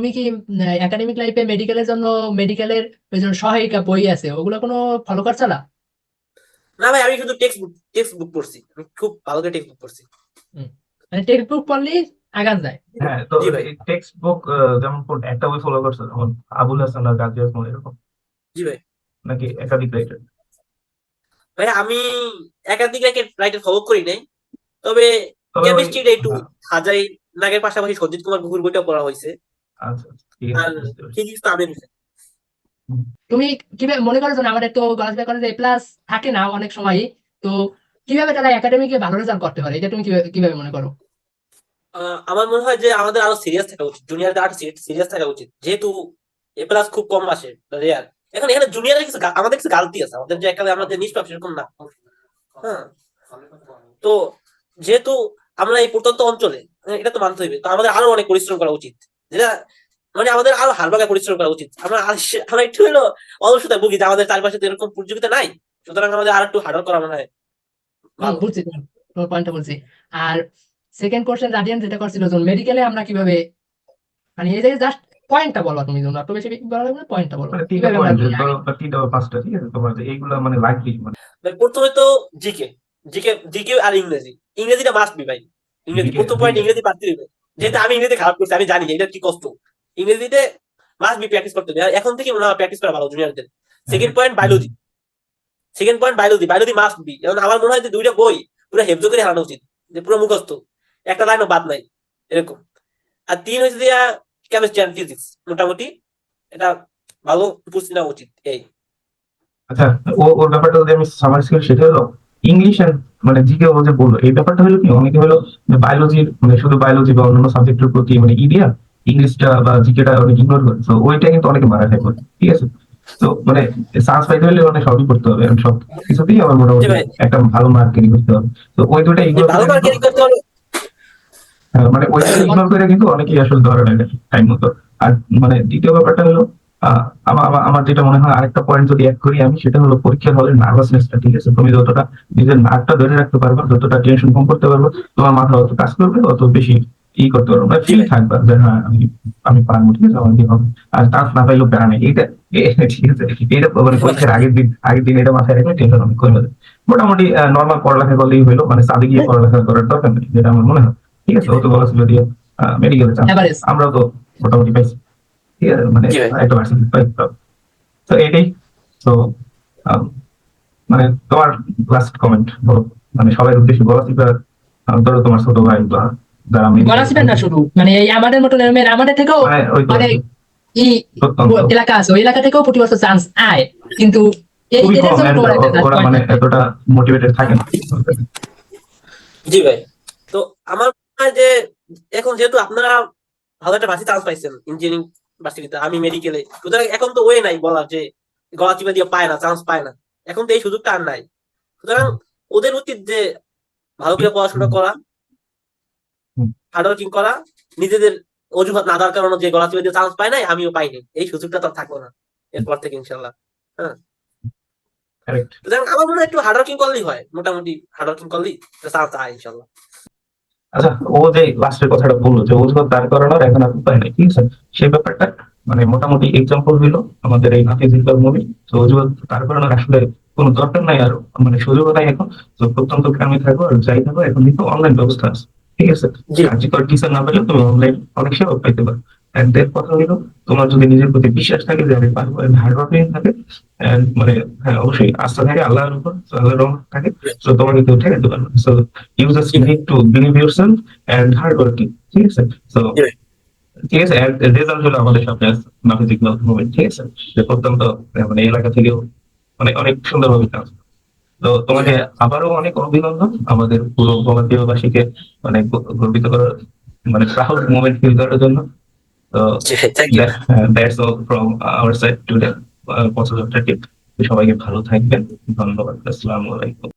তুমি কি একাডেমিক লাইফে মেডিকেলের জন্য মেডিকেলের ওই জন্য সহায়িকা বই আছে, ওগুলো কোনো ফলো করছো না? না ভাই, আমি শুধু টেক্সট বুক পড়ছি, আমি খুব ভালো করে টেক্সট বুক পড়ছি। হুম। মানে টেক্সট বুক পড়লেই আগান যায়। হ্যাঁ, তো জি ভাই। টেক্সট বুক যেমন একটা বই ফলো করছো, যেমন আবুল হাসান আর গাজী আজমল এরকম, জি ভাই। নাকি একাধিক রাইটার? ভাই আমি একাধিক রাইটার ফলো করি নাই, তবে তবে ওই কেমিস্ট্রিটা একটু হ্যাঁ, হাজাই নাগের পাশাপাশি সজিত কুমার গুহুর বইটা পড়া হয়েছে। আচ্ছা আচ্ছা, ঠিক আছে, আর বুঝতে পারছি। ফিজিক্স তো আমির হোসেন। হুম। তুমি কিভাবে মনে করো যে আমাদের তো গণিত কলেজে এ প্লাস থাকে না অনেক সময়, তো কিভাবে তারা একাডেমিকে ভালো রেজাল্ট করতে পারে, এটা তুমি কিভাবে কিভাবে মনে করো? আমার মনে হয় যে আমাদের আরো সিরিয়াস থাকা উচিত, জুনিয়রদের আরো সিরিয়াস থাকা উচিত, যেহেতু এ প্লাস খুব কম আসে, রেয়ার। এখন এখানে জুনিয়রের কিছু আমাদের কিছু গালতি আছে, আমাদের যে একেবারে আমাদের নিষ্পাপ সেরকম না। হ্যাঁ। তো যেহেতু আমরা এই প্রত্যন্ত অঞ্চলে, এটা তো মানতে হইবে, তো আমাদের আরো অনেক পরিশ্রম করা উচিত, যেটা মানে আমাদের আরো হাড়ভাগা পরিশ্রম করা উচিত। আমরা একটু হলো অলসতায় ভুগি, যে আমাদের চারপাশে তো এরকম প্রতিযোগিতা নাই, সুতরাং আমাদের আর একটু হার্ডওয়ার্ক করা মনে হয় ভালো। বুঝছি, তোমার পয়েন্টটা বলছি। আর সেকেন্ড কোশ্চেন রাডিয়ান যেটা করছিল, যখন মেডিকেলে আমরা কিভাবে, মানে এই জায়গায় জাস্ট পয়েন্টটা বলো তুমি, তোমরা একটু বেশি বলা লাগবে না, পয়েন্টটা বলো মানে তিনটা কিভাবে আমরা পয়েন্ট করি ধরো, আগে। বা তিনটা বা পাঁচটা, ঠিক আছে, তোমার যে এইগুলা মানে লাগবেই মানে। প্রথমে তো জিকে, জিকে আর ইংরেজি। ইংরেজিটা মাস্ট বি ভাই। ইংরেজি জিকে প্রথম পয়েন্ট, জিকে ইংরেজি পারতে হবে। যেহেতু আমি ইংরেজি খারাপ করছি, আমি জানি এটা কি কষ্ট। ইংরেজিতে মাস্ট বি প্র্যাকটিস করতে হবে, আর এখন থেকে মনে হয় প্র্যাকটিস করা ভালো জুনিয়রদের। Second point biology. Biology must be. এখন আমার মনে হয় যে দুইটা বই পুরো হেফজ করে হারানো উচিত, যে পুরো মুখস্থ, একটা লাইনও বাদ নাই এরকম। আর তিন হচ্ছে দিয়া কেমিস্ট্রি অ্যান্ড ফিজিক্স, মোটামুটি এটা ভালো উপস্থিত নেওয়া উচিত এই। আচ্ছা, ওর ব্যাপারটা যদি আমি সামার করি, সেটা হলো ইংলিশ এন্ড মানে জিকে ও যে বললো, এই ব্যাপারটা হলো কি, অনেকে হলো বায়োলজির মানে শুধু বায়োলজি বা অন্যান্য সাবজেক্টের প্রতি মানে ইডিয়া ইংলিশটা বা জিকেটা অনেক ইগনোর করে, তো ওইটা কিন্তু অনেকে মারা খায় করে, ঠিক আছে। তো মানে চান্স পাইতে হলে মানে সবই করতে হবে, এবং সব কিছুতেই আমার জি মোটামুটি ভাই, একটা ভালো মার্ক ক্যারি করতে হবে। তো ওই দুটা ইগনোর ভালো করে মার্ক কিন্তু করতে হলে। মানে ওইটা ইগনোর করে কিন্তু অনেকেই আসলে ধরে নেয় টাইম মতো। আর মানে দ্বিতীয় ব্যাপারটা হলো আমার যেটা মনে হয় আরেকটা পয়েন্ট যদি অ্যাড করি আমি, সেটা হলো পরীক্ষার হলে নার্ভাসনেসটা, ঠিক আছে। তুমি যতটা নিজের নাকটা ধরে রাখতে পারবে, যতটা টেনশন কম করতে পারবে, তোমার মাথা অত কাজ করবে, অত বেশি করতে পারবো মানে জি ফ্রি ভাই। থাকবে যে হ্যাঁ আমি পারবো, ঠিক আছে, আমার কি হবে। আর চান্স না পাইলেও প্যারা নেই, ঠিক আছে। এটা মানে পরীক্ষার আগের দিন এটা মাথায় রেখে টেনশন অনেক কমে যাবে। মোটামুটি নর্মাল পড়ালেখা করলেই হলো, মানে সাদে গিয়ে পড়ালেখা করার দরকার নেই, যেটা আমার মনে হয়, ঠিক জি আছে। ও ভাই। তো বলা ছিল দিয়ে মেডিকেলে চান্স, এভারেজ। আমরাও তো মোটামুটি পাইছি, ঠিক আছে, মানে জি ভাই। একটা পার্সেন্ট পাই। তো এটাই। তো মানে তোমার লাস্ট কমেন্ট বলো, মানে সবার উদ্দেশ্যে বলা ছিল, ধরো তোমার ছোট ভাই বা যারা মেডিকেলে গণাসিবেন না চাইছে, শুধু, মানে এই আমাদের মতন আমাদের থেকেও মানে ওই তো অনেক ই প্রত্যন্ত এলাকা আছে, ওই এলাকা থেকেও প্রতি বছর চান্স আয়, কিন্তু এই খুবই এদের কম, জন্য and তোমার একটা ওরা পয়েন্ট মানে থাকবে। এতটা মোটিভেটেড থাকে না। জি ভাই। তো আমার মনে হয় যে এখন যেহেতু আপনারা ভালো একটা ভার্সিটি চান্স পাইছেন ইঞ্জিনিয়ারিং ভার্সিটিতে, আমি মেডিকেলে, সুতরাং এখন তো ওয়ে নাই বলার যে গলা চিপা দিয়ে পায় না, চান্স পায় না। এখন তো এই সুযোগটা আর নাই। সুতরাং ওদের উচিত যে ভালো করে পড়াশোনা করা, হার্ডওয়ার্কিং করা, নিজেদের অজুহাত না দাঁড় কারণে যে গলা চিপা দিয়ে চান্স পায় নাই, আমিও পাইনি, এই সুযোগটা তো আর থাকবো না এরপর থেকে ইনশাল্লাহ। হ্যাঁ। কারেক্ট। সুতরাং আমার মনে হয় একটু হার্ডওয়ার্কিং করলেই হয়, মোটামুটি হার্ডওয়ার্কিং করলেই চান্স আয় ইনশাল্লাহ। আচ্ছা, ও যে লাস্টের কথাটা বললো যে অজুহাত দাঁড় করানোর এখন আর উপায় নেই, ঠিক আছে, সেই ব্যাপারটা মানে মোটামুটি এক্সাম্পল হইলো আমাদের এই নাতি জিল্লার মুভি। তো অজুহাত দাঁড় করানোর আসলে কোনো দরকার নাই, আর মানে সুযোগও নাই এখন। তো প্রত্যন্ত গ্রামে থাকো আর যাই থাকো, এখন কিন্তু অনলাইন ব্যবস্থা আছে, ঠিক আছে। জি। কার্যকর টিচার না পেলে তুমি অনলাইন অনেক সেবা পাইতে পারো। এন্ড এর কথা হলো, তোমার যদি নিজের প্রতি বিশ্বাস থাকে যে আমি পারবো, হার্ড ওয়ার্কিং থাকে, and মানে হ্যাঁ অবশ্যই আস্থা থাকে আল্লাহর উপর, তো আল্লাহর রহমত থাকে, তো তোমাকে কেউ ঠেকাতে পারবে। সো ইউ জাস্ট জি ভাই। Need to believe yourself and hard working, ঠিক আছে। তো জি ভাই। ঠিক আছে, রেজাল্ট হলো আমাদের সামনে নাফিজিক মুভমেন্ট, ঠিক আছে, যে প্রত্যন্ত মানে এলাকা থেকেও মানে অনেক সুন্দরভাবে কাজ। তো জি তোমাকে ভাই। আবারও অনেক অভিনন্দন আমাদের পুরো ভবানীবাসীকে মানে গর্বিত করার, মানে প্রাউড মোমেন্ট ফিল করার জন্য। তো জি ভাই, thank you. That's all from our side today. সবাইকে ভালো থাকবেন, ধন্যবাদ, আসসালামু আলাইকুম।